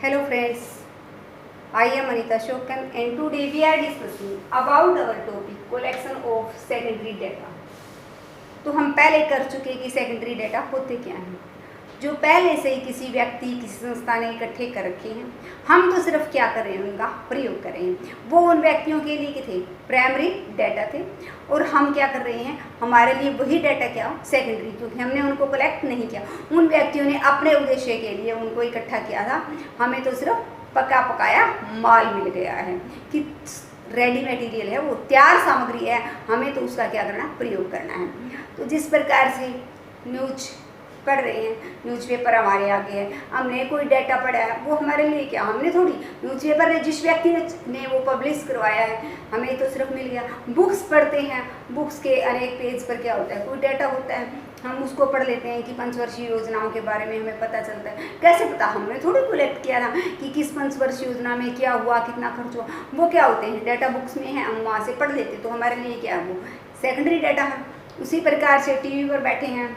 Hello friends, I am Anita Shokan and today we are discussing about our topic collection of secondary data। तो हम पहले कर चुके कि सेकेंडरी डाटा होते क्या हैं, जो पहले से ही किसी व्यक्ति किसी संस्था ने इकट्ठे कर रखे हैं। हम तो सिर्फ क्या कर रहे हैं, उनका प्रयोग कर रहे हैं। वो उन व्यक्तियों के लिए थे प्राइमरी डाटा थे और हम क्या कर रहे हैं, हमारे लिए वही डाटा क्या सेकेंडरी, क्योंकि हमने उनको कलेक्ट नहीं किया। उन व्यक्तियों ने अपने उद्देश्य के लिए उनको इकट्ठा किया था, हमें तो सिर्फ पका पकाया माल मिल गया है कि रेडी मटेरियल है, वो तैयार सामग्री है, हमें तो उसका क्या करना, प्रयोग करना है। तो जिस प्रकार से न्यूज पढ़ रहे हैं, न्यूज़पेपर हमारे आगे है, हमने कोई डाटा पढ़ा है, वो हमारे लिए क्या, हमने थोड़ी, न्यूज़पेपर ने जिस व्यक्ति ने वो पब्लिश करवाया है, हमें तो सिर्फ मिल गया। बुक्स पढ़ते हैं, बुक्स के अनेक पेज पर क्या होता है, कोई डाटा होता है, हम उसको पढ़ लेते हैं कि पंचवर्षीय योजनाओं के बारे में हमें पता चलता है। कैसे पता, हमने थोड़ी कलेक्ट किया था कि किस पंचवर्षीय योजना में क्या हुआ, कितना खर्च हुआ, वो क्या होते हैं डाटा बुक्स में है, हम वहाँ से पढ़ लेते, तो हमारे लिए क्या है, वो सेकेंडरी डाटा है। उसी प्रकार से टीवी पर बैठे हैं,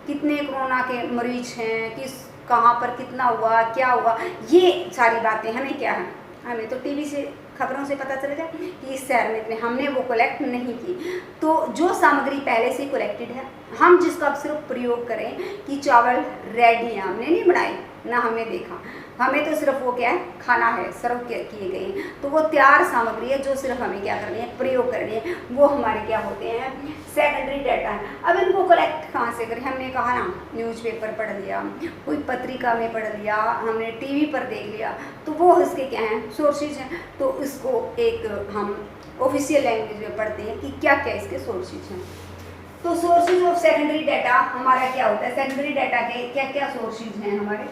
कितने कोरोना के मरीज हैं, किस कहाँ पर कितना हुआ, क्या हुआ, ये सारी बातें हमें क्या है, हमें तो टीवी से खबरों से पता चल गया कि इस शहर में इतने, हमने वो कलेक्ट नहीं की। तो जो सामग्री पहले से कलेक्टेड है, हम जिसका सिर्फ प्रयोग करें कि चावल रेडी है, हमने नहीं बनाई ना हमने देखा, हमें तो सिर्फ वो क्या है, खाना है, सर्व किए गए हैं, तो वो तैयार सामग्री है जो सिर्फ हमें क्या करनी है, प्रयोग करनी है, वो हमारे क्या होते हैं, सेकेंडरी डाटा है। अब इनको कलेक्ट कहाँ से करें, हमने कहा ना न्यूज़पेपर पढ़ लिया, कोई पत्रिका में पढ़ लिया, हमने टीवी पर देख लिया, तो वो इसके क्या हैं, सोर्सेज हैं। तो इसको एक हम ऑफिशियल लैंग्वेज में पढ़ते हैं कि क्या क्या इसके सोर्सेज हैं। तो सोर्सेज ऑफ सेकेंडरी डाटा हमारा क्या होता है, सेकेंडरी डाटा के क्या क्या सोर्सेज हैं हमारे,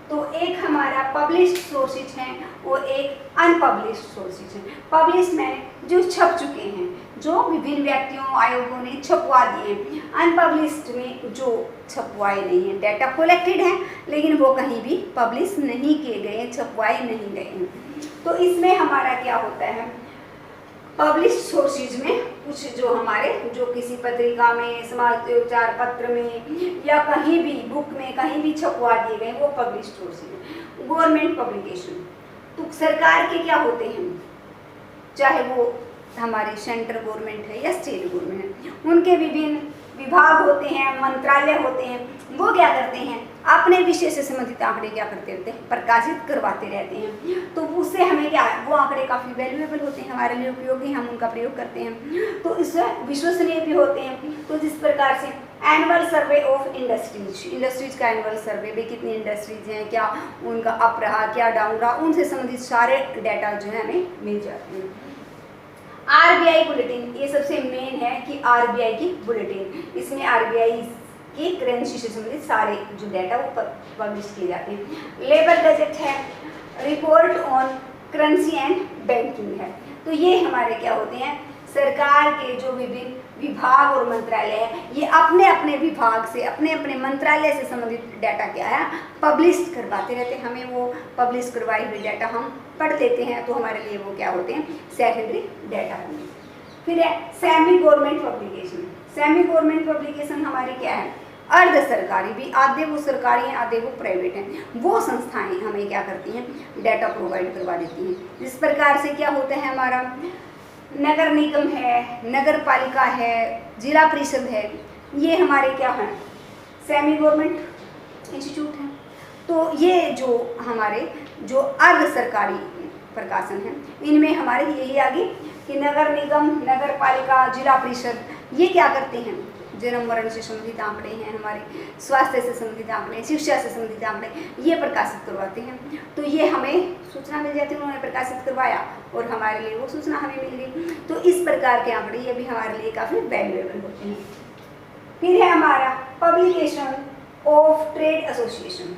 तो एक हमारा पब्लिश्ड सोर्सेज हैं और एक अनपब्लिश्ड सोर्सेज हैं। पब्लिश्ड में जो छप चुके हैं, जो विभिन्न व्यक्तियों आयोगों ने छपवा दिए हैं। अनपब्लिश्ड में जो छपवाए नहीं हैं, डाटा कलेक्टेड हैं लेकिन वो कहीं भी पब्लिश नहीं किए गए, छपवाए नहीं गए हैं। तो इसमें हमारा क्या होता है, पब्लिश्ड सोर्सेज में कुछ जो हमारे, जो किसी पत्रिका में, समाचार पत्र में या कहीं भी बुक में कहीं भी छपवा दिए गए, वो पब्लिश्ड सोर्सेज है। गवर्नमेंट पब्लिकेशन तो सरकार के क्या होते हैं, चाहे वो हमारी सेंट्रल गवर्नमेंट है या स्टेट गवर्नमेंट है, उनके विभिन्न विभाग होते हैं, मंत्रालय होते हैं, वो क्या करते हैं, अपने विषय से संबंधित आंकड़े क्या करते रहते हैं, प्रकाशित करवाते रहते हैं। तो उससे हमें क्या है, वो आंकड़े काफ़ी वैल्यूएबल होते हैं, हमारे लिए उपयोगी, हम उनका प्रयोग करते हैं, तो इससे विश्वसनीय भी होते हैं। तो जिस प्रकार से annual survey of industries, industries का एनुअल सर्वे भी, कितनी इंडस्ट्रीज हैं, क्या उनका अप रहा, क्या डाउन रहा, उनसे संबंधित सारे डाटा जो है हमें मिल जाते हैं। आरबीआई बुलेटिन, ये सबसे मेन है कि आरबीआई की बुलेटिन, इसमें आरबीआई की करेंसी से संबंधित सारे जो डाटा वो पब्लिश किए जाते हैं। लेबर बजट है, report on currency and banking है। तो ये हमारे क्या होते हैं, सरकार के जो विभिन्न विभाग और मंत्रालय है, ये अपने अपने विभाग से, अपने अपने मंत्रालय से संबंधित डाटा क्या है, पब्लिश करवाते रहते हैं। हमें वो पब्लिश करवाई हुई डाटा हम पढ़ लेते हैं, तो हमारे लिए वो क्या होते हैं, सेकेंडरी डाटा होंगे। फिर है semi government publication. Semi government publication हमारी क्या है, अर्ध सरकारी भी, आधे वो सरकारी हैं, आधे वो प्राइवेट हैं, वो संस्थाएं हमें क्या करती हैं, डाटा प्रोवाइड करवा देती हैं। जिस प्रकार से क्या होता है, हमारा नगर निगम है, नगर पालिका है, जिला परिषद है, ये हमारे क्या हैं, सेमी गवर्नमेंट इंस्टीट्यूट हैं। तो ये जो हमारे जो अर्ध सरकारी प्रकाशन हैं, इनमें हमारे यही आ गई कि नगर निगम, नगर पालिका, जिला परिषद, ये क्या करते हैं, जन्म मरण से संबंधित आंकड़े हैं, हमारे स्वास्थ्य से संबंधित आंकड़े, शिक्षा से संबंधित आंकड़े, ये प्रकाशित करवाते हैं। तो ये हमें सूचना मिल जाती है, उन्होंने प्रकाशित करवाया और हमारे लिए वो सूचना हमें मिल गई। तो इस प्रकार के आंकड़े ये भी हमारे लिए काफ़ी वैल्यूएबल होते हैं। फिर है हमारा publication of trade association,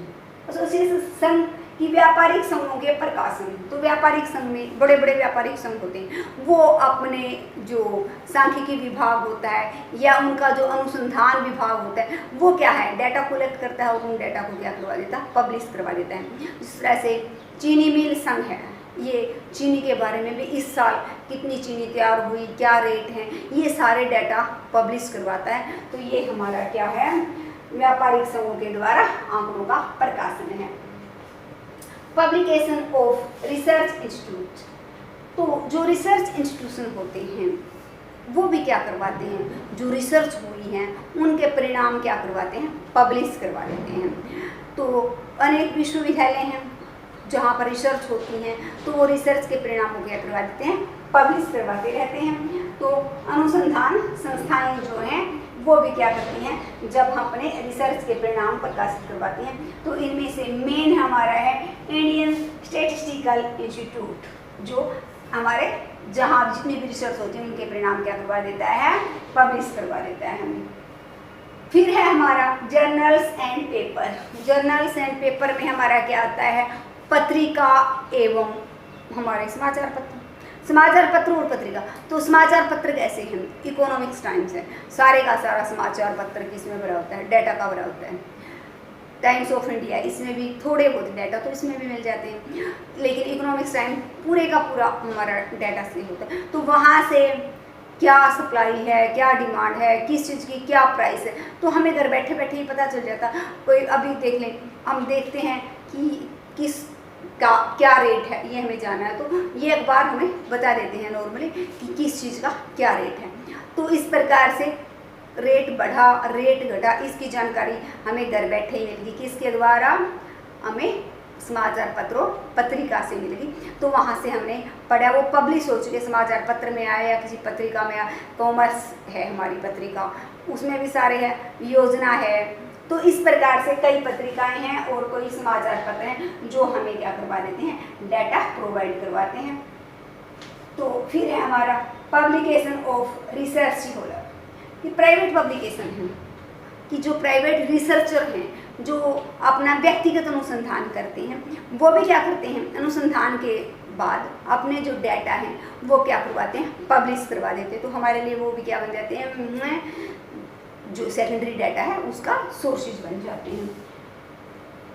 association संघ कि व्यापारिक संघों के प्रकाशन। तो व्यापारिक संघ में बड़े बड़े व्यापारिक संघ होते हैं, वो अपने जो सांख्यिकी विभाग होता है या उनका जो अनुसंधान विभाग होता है, वो क्या है, डाटा कलेक्ट करता है और उन डाटा को क्या करवा देता है, पब्लिश करवा देता है। जिस तरह से चीनी मिल संघ है, ये चीनी के बारे में भी इस साल कितनी चीनी तैयार हुई, क्या रेट है, ये सारे डाटा पब्लिश करवाता है। तो ये हमारा क्या है, व्यापारिक संघों के द्वारा आंकड़ों का प्रकाशन है। Publication of research institute. तो जो रिसर्च इंस्टीट्यूशन होते हैं वो भी क्या करवाते हैं, जो रिसर्च हुई है उनके परिणाम क्या करवाते हैं, पब्लिश करवा देते हैं। तो अनेक विश्वविद्यालय हैं जहाँ पर रिसर्च होती हैं, तो वो रिसर्च के परिणाम को क्या करवा देते हैं, पब्लिश करवाते रहते हैं। तो अनुसंधान संस्थाएं जो हैं वो भी क्या करती हैं, जब हम अपने रिसर्च के परिणाम प्रकाशित करवाती हैं, तो इनमें से मेन हमारा है इंडियन स्टैटिस्टिकल इंस्टीट्यूट, जो हमारे जहाँ जितनी भी रिसर्च होती है उनके परिणाम क्या करवा देता है, पब्लिश करवा देता है हमें। फिर है हमारा journals and paper. Journals and paper में हमारा क्या आता है, पत्रिका एवं हमारे समाचार पत्र। समाचार पत्र और पत्रिका, तो समाचार पत्र कैसे हैं, इकोनॉमिक्स टाइम्स है, सारे का सारा समाचार पत्र किसमें भरा होता है, डाटा का भरा होता है। टाइम्स ऑफ इंडिया, इसमें भी थोड़े बहुत डाटा तो इसमें भी मिल जाते हैं, लेकिन इकोनॉमिक्स टाइम पूरे का पूरा हमारा डाटा से होता है। तो वहाँ से क्या सप्लाई है, क्या डिमांड है, किस चीज़ की क्या प्राइस है, तो हमें घर बैठे बैठे ही पता चल जाता। कोई अभी देख लें, हम देखते हैं कि किस का क्या रेट है, ये हमें जानना है, तो ये अखबार हमें बता देते हैं नॉर्मली कि किस चीज़ का क्या रेट है। तो इस प्रकार से रेट बढ़ा, रेट घटा, इसकी जानकारी हमें घर बैठे ही मिलेगी, किसके द्वारा, हमें समाचार पत्रों पत्रिका से मिलेगी। तो वहाँ से हमने पढ़ा, वो पब्लिश हो चुके समाचार पत्र में आया या किसी पत्रिका में आया। कॉमर्स है हमारी पत्रिका, उसमें भी सारे है, योजना है। तो इस प्रकार से कई पत्रिकाएं हैं और कोई समाचार पत्र हैं जो हमें क्या करवा देते हैं, डाटा प्रोवाइड करवाते हैं। तो फिर है हमारा पब्लिकेशन ऑफ रिसर्च स्कॉलर। ये प्राइवेट पब्लिकेशन है कि जो प्राइवेट रिसर्चर हैं, जो अपना व्यक्तिगत अनुसंधान करते हैं, वो भी क्या करते हैं, अनुसंधान के बाद अपने जो डाटा हैं वो क्या करवाते हैं, पब्लिश करवा देते हैं। तो हमारे लिए वो भी क्या बन जाते हैं, जो सेकेंडरी डाटा है उसका सोर्सेज बन जाते हैं।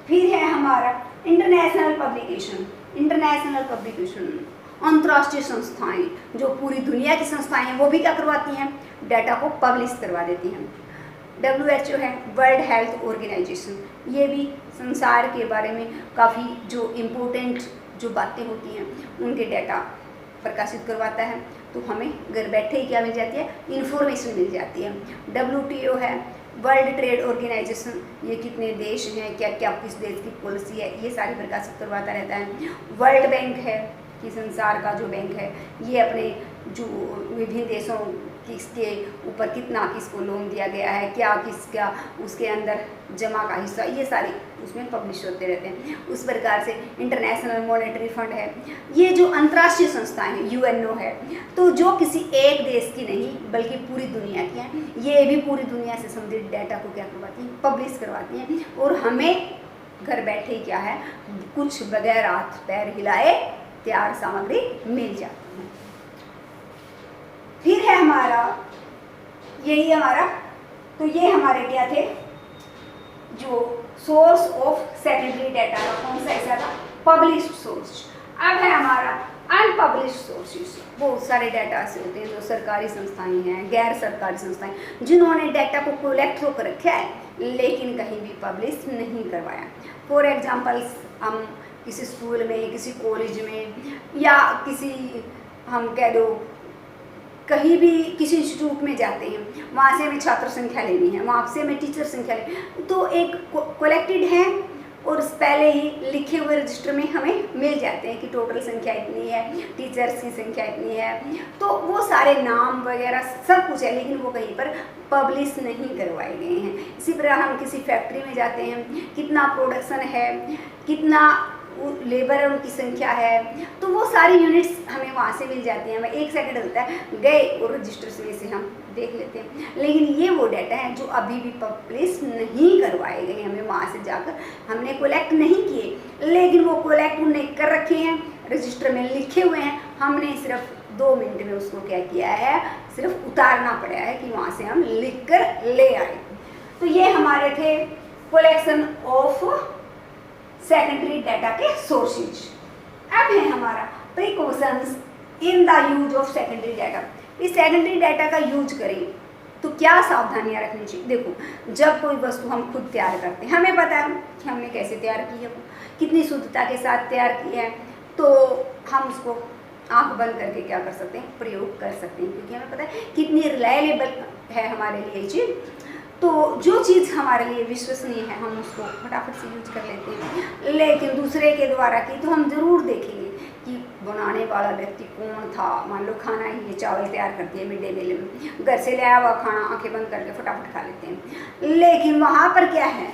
फिर है हमारा इंटरनेशनल पब्लिकेशन। इंटरनेशनल पब्लिकेशन, अंतर्राष्ट्रीय संस्थाएं, जो पूरी दुनिया की संस्थाएं हैं वो भी क्या करवाती हैं, डाटा को पब्लिश करवा देती हैं। WHO है, वर्ल्ड हेल्थ ऑर्गेनाइजेशन, ये भी संसार के बारे में काफ़ी जो इम्पोर्टेंट जो बातें होती हैं उनके डाटा प्रकाशित करवाता है। तो हमें घर बैठे ही क्या मिल जाती है, इन्फॉर्मेशन मिल जाती है। WTO है, वर्ल्ड ट्रेड ऑर्गेनाइजेशन, ये कितने देश हैं, क्या क्या किस देश की पॉलिसी है, ये सारी प्रकाशित करवाता रहता है। वर्ल्ड बैंक है कि संसार का जो बैंक है ये अपने जो विभिन्न देशों किसके ऊपर कितना किसको लोन दिया गया है, क्या किसका उसके अंदर जमा का हिस्सा, ये सारे उसमें पब्लिश होते रहते हैं। उस प्रकार से इंटरनेशनल मॉनेटरी फंड है, ये जो अंतर्राष्ट्रीय संस्थाएं हैं, UNO है, तो जो किसी एक देश की नहीं बल्कि पूरी दुनिया की हैं, ये भी पूरी दुनिया से संबंधित डाटा को क्या करवाती हैं, पब्लिश करवाती हैं। और हमें घर बैठे ही क्या है, कुछ बगैर हाथ पैर हिलाए तैयार सामग्री मिल जाती है। फिर है हमारा, यही हमारा, तो ये हमारे क्या थे, जो सोर्स ऑफ सेकेंडरी डाटा का कौन सा ऐसा था, पब्लिश्ड सोर्स। अब है हमारा अनपब्लिश्ड सोर्सेज। बहुत सारे डाटा से होते हैं जो सरकारी संस्थाएं हैं, गैर सरकारी संस्थाएं, जिन्होंने डाटा को कलेक्ट तो कर रखा है लेकिन कहीं भी पब्लिश नहीं करवाया। फॉर एग्जाम्पल्स, हम किसी स्कूल में, किसी कॉलेज में, या किसी हम कह दो कहीं भी किसी इंस्टीट्यूट में जाते हैं, वहाँ से हमें छात्र संख्या लेनी है, वहाँ से हमें टीचर संख्या लेनी, तो एक कलेक्टेड है और पहले ही लिखे हुए रजिस्टर में हमें मिल जाते हैं कि टोटल संख्या इतनी है, टीचर्स की संख्या इतनी है, तो वो सारे नाम वगैरह सब कुछ है, लेकिन वो कहीं पर पब्लिश नहीं करवाए गए हैं। इसी प्रकार हम किसी फैक्ट्री में जाते हैं, कितना प्रोडक्शन है, कितना लेबर उनकी संख्या है, तो वो सारी यूनिट्स हमें वहाँ से मिल जाती हैं। हमें 1 सेकंड होता है, गए और रजिस्टर में से हम देख लेते हैं। लेकिन ये वो डाटा है जो अभी भी पब्लिश नहीं करवाए गए, हमें वहाँ से जाकर हमने कलेक्ट नहीं किए, लेकिन वो कलेक्ट उन्होंने कर रखे हैं, रजिस्टर में लिखे हुए हैं, हमने सिर्फ 2 मिनट में उसको क्या किया है, सिर्फ उतारना पड़ा है कि वहाँ से हम लिख कर ले आए। तो ये हमारे थे कलेक्शन ऑफ सेकेंडरी डाटा के सोर्सेज। अब है हमारा precautions in the use of secondary data. इस सेकेंडरी डाटा का यूज करें तो क्या सावधानियां रखनी चाहिए। देखो, जब कोई वस्तु हम खुद तैयार करते हैं, हमें पता है कि हमने कैसे तैयार की है, कितनी शुद्धता के साथ तैयार की है, तो हम उसको आंख बंद करके क्या कर सकते हैं, प्रयोग कर सकते हैं, क्योंकि हमें पता है कितनी रिलायबल है हमारे लिए चीज़। तो जो चीज़ हमारे लिए विश्वसनीय है हम उसको फटाफट से यूज कर लेते हैं, लेकिन दूसरे के द्वारा की तो हम ज़रूर देखेंगे कि बनाने वाला व्यक्ति कौन था। मान लो खाना ही ये चावल तैयार करती है मिड डे मील में, घर से लाया हुआ खाना आंखें बंद करके फटाफट खा लेते हैं, लेकिन वहाँ पर क्या है,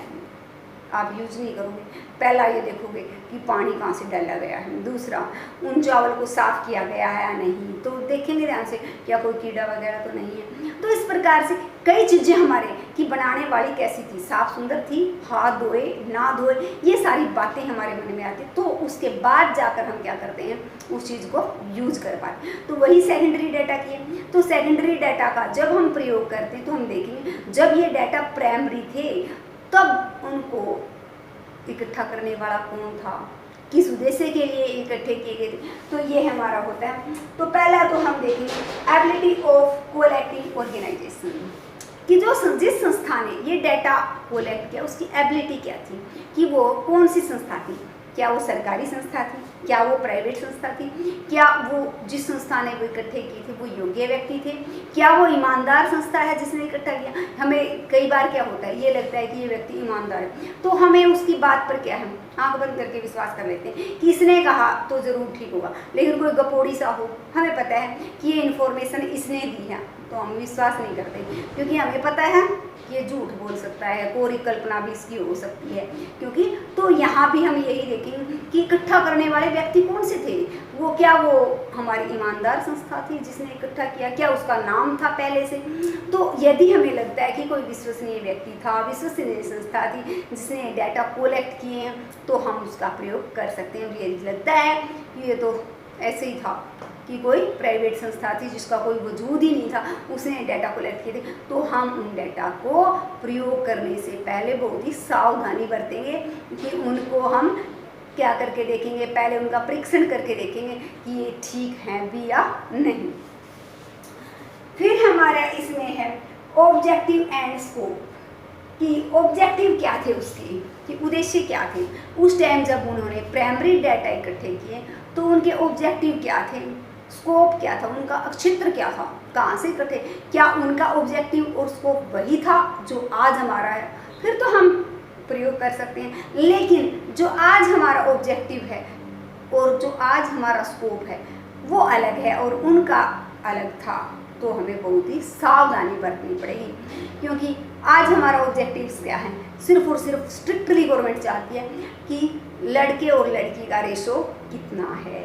आप यूज नहीं करोगे। पहला ये देखोगे कि पानी कहाँ से डाला गया है, दूसरा उन चावल को साफ़ किया गया है या नहीं, तो देखेंगे ध्यान से क्या कोई कीड़ा वगैरह तो नहीं है। तो इस प्रकार से कई चीज़ें हमारे कि बनाने वाली कैसी थी, साफ़ सुंदर थी, हाथ धोए ना धोए, ये सारी बातें हमारे मन में आती, तो उसके बाद जाकर हम क्या करते हैं, उस चीज़ को यूज कर पाए। तो वही सेकेंडरी डाटा की है। तो सेकेंडरी डाटा का जब हम प्रयोग करते हैं तो हम देखेंगे जब ये डाटा प्राइमरी थे तब उनको इकट्ठा करने वाला कौन था, किस उद्देश्य के लिए इकट्ठे किए गए थे, तो ये हमारा होता है। तो पहला तो हम देखेंगे एबिलिटी ऑफ कोलेक्टिव ऑर्गेनाइजेशन, कि जिस संस्था ने ये डाटा कोलेक्ट किया उसकी एबिलिटी क्या थी, कि वो कौन सी संस्था थी, क्या वो सरकारी संस्था थी, क्या वो प्राइवेट संस्था थी, क्या वो जिस संस्था ने वो इकट्ठे किए थे वो योग्य व्यक्ति थे, क्या वो ईमानदार संस्था है जिसने इकट्ठा किया। हमें कई बार क्या होता है, ये लगता है कि ये व्यक्ति ईमानदार है, तो हमें उसकी बात पर क्या है, आंख बंद करके विश्वास कर लेते हैं कि इसने कहा तो ज़रूर ठीक होगा। लेकिन कोई गपोड़ी सा हो, हमें पता है कि ये इन्फॉर्मेशन इसने दी है, तो हम विश्वास नहीं करते, क्योंकि हमें पता है ये झूठ बोल सकता है, कोई कल्पना भी इसकी हो सकती है, क्योंकि तो यहाँ भी हम यही देखेंगे कि इकट्ठा करने वाले व्यक्ति कौन से थे, वो क्या वो हमारी ईमानदार संस्था थी जिसने इकट्ठा किया, क्या उसका नाम था पहले से। तो यदि हमें लगता है कि कोई विश्वसनीय व्यक्ति था, विश्वसनीय संस्था थी जिसने डाटा कोलेक्ट किए हैं, तो हम उसका प्रयोग कर सकते हैं। यदि लगता है कि ये तो ऐसे ही था कि कोई प्राइवेट संस्था थी जिसका कोई वजूद ही नहीं था, उसने डाटा कलेक्ट किए थे, तो हम उन डाटा को प्रयोग करने से पहले बहुत ही सावधानी बरतेंगे कि उनको हम क्या करके देखेंगे, पहले उनका परीक्षण करके देखेंगे कि ये ठीक है भी या नहीं। फिर हमारा इसमें है ऑब्जेक्टिव एंड स्कोप, कि ऑब्जेक्टिव क्या थे उसके, कि उद्देश्य क्या थे। उस टाइम जब उन्होंने प्राइमरी डाटा इकट्ठे किए तो उनके ऑब्जेक्टिव क्या थे, स्कोप क्या था, उनका क्षेत्र क्या था, कहाँ से इकट्ठे, क्या उनका ऑब्जेक्टिव और स्कोप वही था जो आज हमारा है, फिर तो हम प्रयोग कर सकते हैं। लेकिन जो आज हमारा ऑब्जेक्टिव है और जो आज हमारा स्कोप है वो अलग है और उनका अलग था, तो हमें बहुत ही सावधानी बरतनी पड़ेगी, क्योंकि आज हमारा ऑब्जेक्टिव क्या है, सिर्फ और सिर्फ स्ट्रिक्टली गवर्नमेंट चाहती है कि लड़के और लड़की का रेशो कितना है,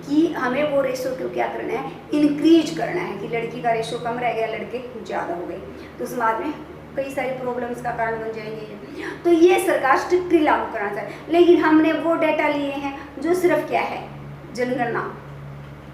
कि हमें वो रेशो को क्या करना है, इंक्रीज करना है, कि लड़की का रेशो कम रह गया, लड़के ज़्यादा हो गए, तो समाज में कई सारी प्रॉब्लम्स का कारण बन जाएंगे। तो ये सरकार स्ट्रिक्टली लागू करना चाहिए। लेकिन हमने वो डाटा लिए हैं जो सिर्फ क्या है, जनगणना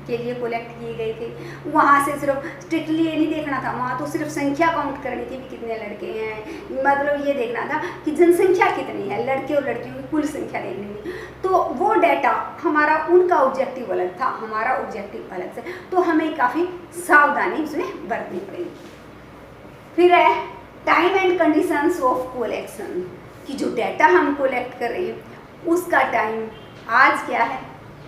के लिए कलेक्ट किए गए थे, वहाँ से सिर्फ स्ट्रिक्टली ये नहीं देखना था, वहाँ तो सिर्फ संख्या काउंट करनी थी भी कितने लड़के हैं, मतलब ये देखना था कि जनसंख्या कितनी है, लड़के और लड़कियों की कुल संख्या देखनी थी। तो वो डाटा हमारा, उनका ऑब्जेक्टिव अलग था, हमारा ऑब्जेक्टिव अलग से, तो हमें काफ़ी सावधानी उसमें बरतनी पड़ेगी। फिर है time and conditions of collection, कि जो डाटा हम कलेक्ट कर रहे हैं उसका टाइम आज क्या है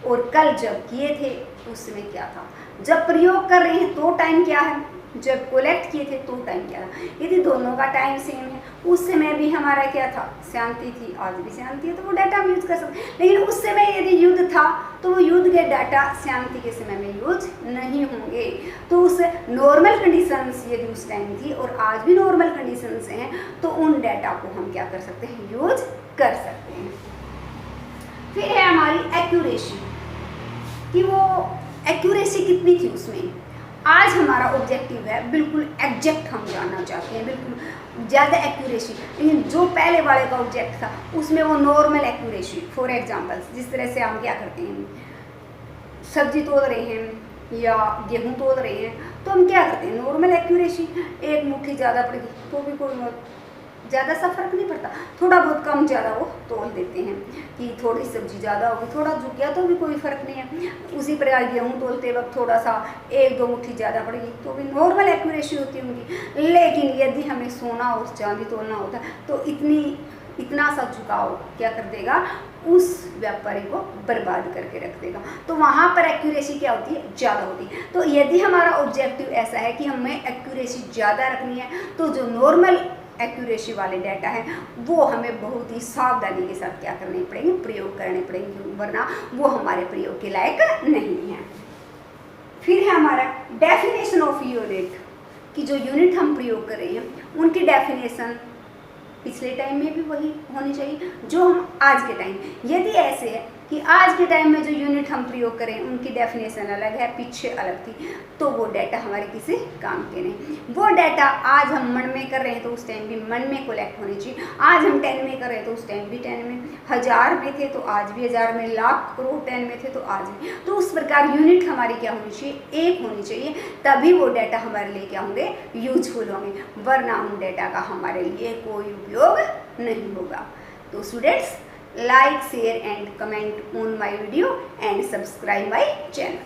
और कल जब किए थे उस समय क्या था, जब प्रयोग कर रहे हैं तो टाइम क्या है, जब कलेक्ट किए थे तो टाइम क्या था। यदि दोनों का टाइम सेम है, उस समय भी हमारा क्या था, शांति थी, आज भी शांति है, तो वो डाटा हम यूज कर सकते हैं। लेकिन उस समय यदि युद्ध था तो वो युद्ध के डाटा शांति के समय में यूज नहीं होंगे। तो उस नॉर्मल कंडीशंस यदि उस टाइम थी और आज भी नॉर्मल कंडीशंस हैं, तो उन डाटा को हम क्या कर सकते हैं, यूज कर सकते हैं। फिर है हमारी एक्यूरेसी, कि वो एक्यूरेसी कितनी थी उसमें। आज हमारा ऑब्जेक्टिव है बिल्कुल एग्जैक्ट हम जानना चाहते हैं, बिल्कुल ज़्यादा एक्यूरेसी, लेकिन जो पहले वाले का ऑब्जेक्ट था उसमें वो नॉर्मल एक्यूरेसी। फॉर एग्जांपल, जिस तरह से हम क्या करते हैं, सब्जी तोड़ रहे हैं या गेहूँ तोड़ रहे हैं, तो हम क्या करते हैं, नॉर्मल एक्यूरेसी, एक मुट्ठी ज़्यादा पड़ेगी तो भी कोई ज़्यादा सा फर्क नहीं पड़ता, थोड़ा बहुत कम ज़्यादा वो तोल देते हैं, कि थोड़ी सब्जी ज़्यादा होगी, थोड़ा झुक गया तो भी कोई फ़र्क नहीं है। उसी प्रकार गेहूँ तोलते वक्त थोड़ा सा एक दो मुट्ठी ज़्यादा पड़ेगी तो भी नॉर्मल एक्यूरेसी होती होंगी। लेकिन यदि हमें सोना और चांदी तोलना होता तो इतनी इतना सा झुकाव क्या कर देगा, उस व्यापारी को बर्बाद करके रख देगा। तो वहाँ पर एक्यूरेसी क्या होती है, ज़्यादा होती है। तो यदि हमारा ऑब्जेक्टिव ऐसा है कि हमें एक्यूरेसी ज़्यादा रखनी है, तो जो नॉर्मल एक्यूरेसी वाले डाटा है वो हमें बहुत ही सावधानी के साथ क्या करने पड़ेंगे, प्रयोग करने पड़ेंगे, वरना वो हमारे प्रयोग के लायक नहीं है। फिर है हमारा डेफिनेशन ऑफ यूनिट, कि जो यूनिट हम प्रयोग कर रहे हैं उनकी डेफिनेशन पिछले टाइम में भी वही होनी चाहिए जो हम आज के टाइम, यदि ऐसे है कि आज के टाइम में जो यूनिट हम प्रयोग करें उनकी डेफिनेशन अलग है, पीछे अलग थी, तो वो डाटा हमारे किसी काम के नहीं। वो डाटा आज हम मन में कर रहे हैं तो उस टाइम भी मन में कलेक्ट होनी चाहिए, आज हम 10 में कर रहे हैं तो उस टाइम भी 10 में, 1000 में थे तो आज भी 1000 में, लाख करोड़ 10 में थे तो आज भी। तो उस प्रकार यूनिट हमारी क्या होनी चाहिए, एक होनी चाहिए, तभी वो डाटा हमारे लिए क्या होंगे, यूजफुल होंगे, वरना उन डाटा का हमारे लिए कोई उपयोग नहीं होगा। तो students, like, share and comment on my video and subscribe my channel.